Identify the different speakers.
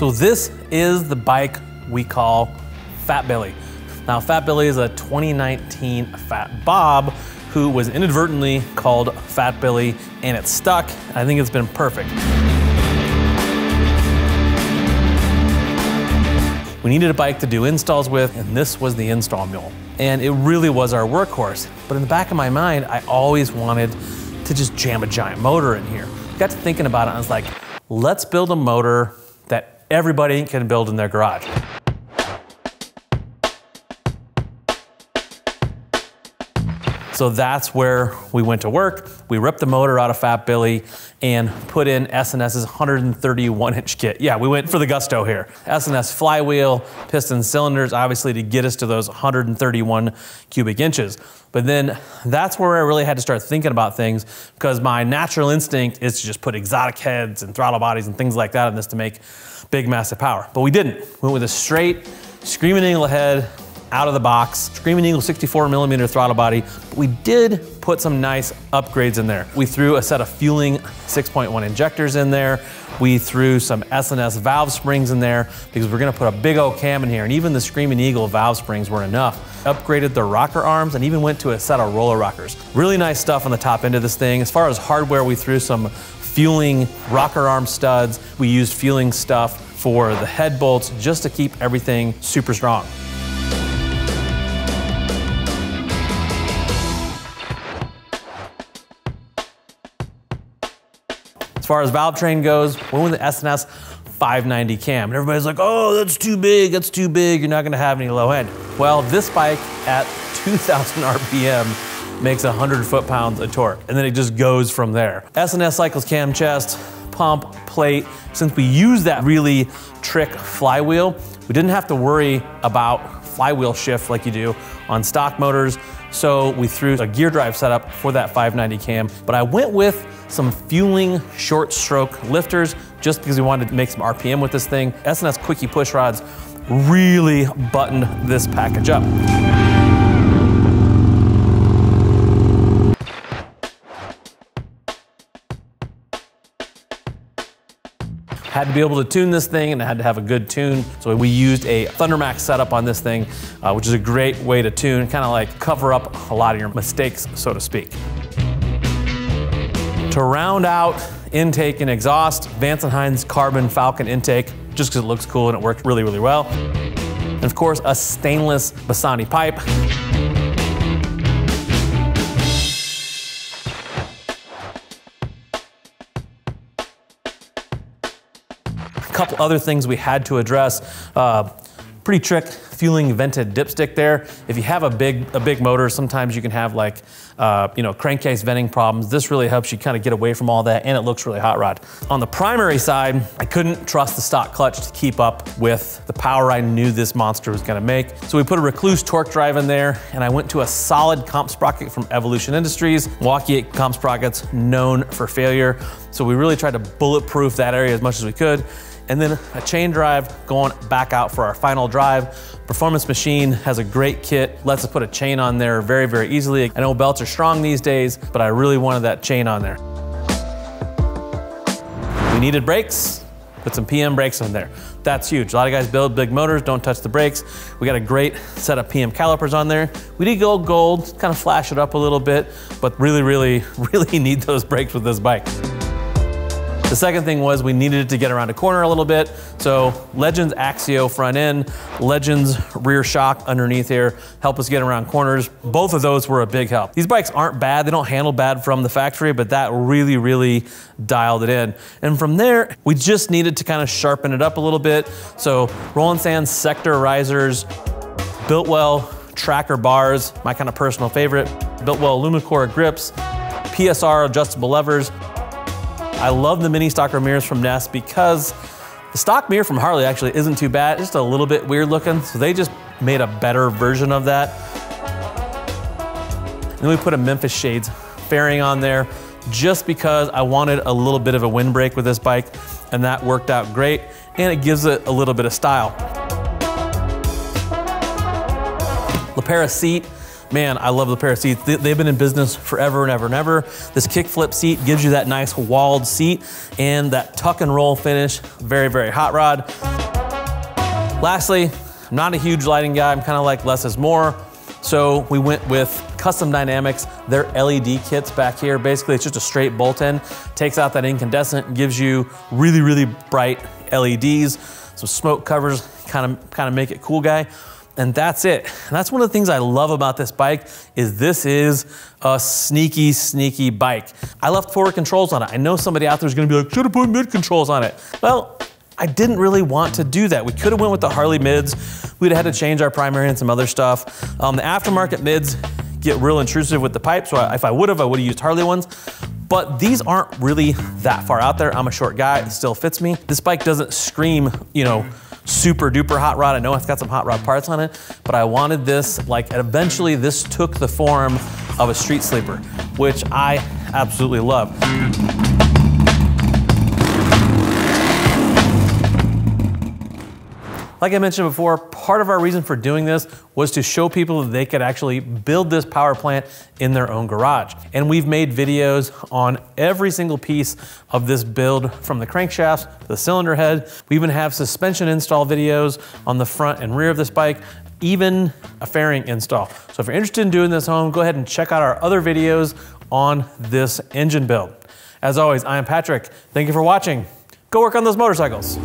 Speaker 1: So this is the bike we call Fat Billy. Now, Fat Billy is a 2019 Fat Bob who was inadvertently called Fat Billy, and it stuck. I think it's been perfect. We needed a bike to do installs with, and this was the install mule. And it really was our workhorse. But in the back of my mind, I always wanted to just jam a giant motor in here. I got to thinking about it, and I was like, let's build a motor that everybody can build in their garage. So that's where we went to work. We ripped the motor out of Fat Billy and put in S&S's 131-inch kit. Yeah, we went for the gusto here. S&S flywheel, piston cylinders, obviously to get us to those 131 cubic inches. But then that's where I really had to start thinking about things, because my natural instinct is to just put exotic heads and throttle bodies and things like that in this to make big, massive power. But we didn't. We went with a straight Screaming Eagle head, out of the box, Screaming Eagle 64mm throttle body. But we did put some nice upgrades in there. We threw a set of fueling 6.1 injectors in there. We threw some S&S valve springs in there because we're gonna put a big old cam in here, and even the Screaming Eagle valve springs were enough. Upgraded the rocker arms and even went to a set of roller rockers. Really nice stuff on the top end of this thing. As far as hardware, we threw some fueling rocker arm studs. We used fueling stuff for the head bolts just to keep everything super strong. As far as valve train goes, we went with the S&S 590 cam. And everybody's like, oh, that's too big, you're not gonna have any low end. Well, this bike at 2,000 RPM makes 100 foot-pounds of torque, and then it just goes from there. S&S cycles cam chest, pump, plate. Since we use that really trick flywheel, we didn't have to worry about flywheel shift like you do on stock motors. So we threw a gear drive setup for that 590 cam, but I went with some fueling short stroke lifters just because we wanted to make some RPM with this thing. S&S Quickie push rods really buttoned this package up. Had to be able to tune this thing, and it had to have a good tune. So we used a Thundermax setup on this thing, which is a great way to tune, kind of like cover up a lot of your mistakes, so to speak. To round out intake and exhaust, Vance & Hines Carbon Falcon intake, just because it looks cool and it worked really, really well. And of course, a stainless Bassani pipe. A couple other things we had to address. Pretty trick fueling vented dipstick there. If you have a big motor, sometimes you can have like, crankcase venting problems. This really helps you kind of get away from all that, and it looks really hot rod. On the primary side, I couldn't trust the stock clutch to keep up with the power I knew this monster was gonna make. So we put a Recluse torque drive in there, and I went to a solid comp sprocket from Evolution Industries. Milwaukee 8 comp sprockets, known for failure. So we really tried to bulletproof that area as much as we could. And then a chain drive going back out for our final drive. Performance Machine has a great kit, lets us put a chain on there very, very easily. I know belts are strong these days, but I really wanted that chain on there. We needed brakes, put some PM brakes in there. That's huge. A lot of guys build big motors, don't touch the brakes. We got a great set of PM calipers on there. We did go gold, kind of flash it up a little bit, but really, really, really need those brakes with this bike. The second thing was we needed to get around a corner a little bit. So Legends Axio front end, Legends rear shock underneath here, help us get around corners. Both of those were a big help. These bikes aren't bad, they don't handle bad from the factory, but that really, really dialed it in. And from there, we just needed to kind of sharpen it up a little bit. So Roland Sands sector risers, Biltwell tracker bars, my kind of personal favorite, Biltwell Lumicore grips, PSR adjustable levers. I love the mini stocker mirrors from Nest because the stock mirror from Harley actually isn't too bad, just a little bit weird looking. So they just made a better version of that. And then we put a Memphis Shades fairing on there just because I wanted a little bit of a windbreak with this bike, and that worked out great. And it gives it a little bit of style. LaPera seat, Man, I love the pair of seats. They've been in business forever and ever and ever. This kick flip seat gives you that nice walled seat and that tuck and roll finish. Very, very hot rod. Lastly, I'm not a huge lighting guy. I'm kind of like less is more. So we went with Custom Dynamics, their LED kits back here. Basically, it's just a straight bolt-in, takes out that incandescent, gives you really, really bright LEDs, some smoke covers, kind of make it cool guy. And that's it. And that's one of the things I love about this bike is this is a sneaky, sneaky bike. I left forward controls on it. I know somebody out there is gonna be like, should have put mid controls on it. Well, I didn't really want to do that. We could have went with the Harley mids. We'd have had to change our primary and some other stuff. The aftermarket mids get real intrusive with the pipe, so if I would have used Harley ones. But these aren't really that far out there. I'm a short guy, it still fits me. This bike doesn't scream, you know, super duper hot rod. I know it's got some hot rod parts on it, but I wanted this, like eventually this took the form of a street sleeper, which I absolutely love. Like I mentioned before, part of our reason for doing this was to show people that they could actually build this power plant in their own garage. And we've made videos on every single piece of this build, from the crankshafts to the cylinder head. We even have suspension install videos on the front and rear of this bike, even a fairing install. So if you're interested in doing this home, go ahead and check out our other videos on this engine build. As always, I am Patrick. Thank you for watching. Go work on those motorcycles.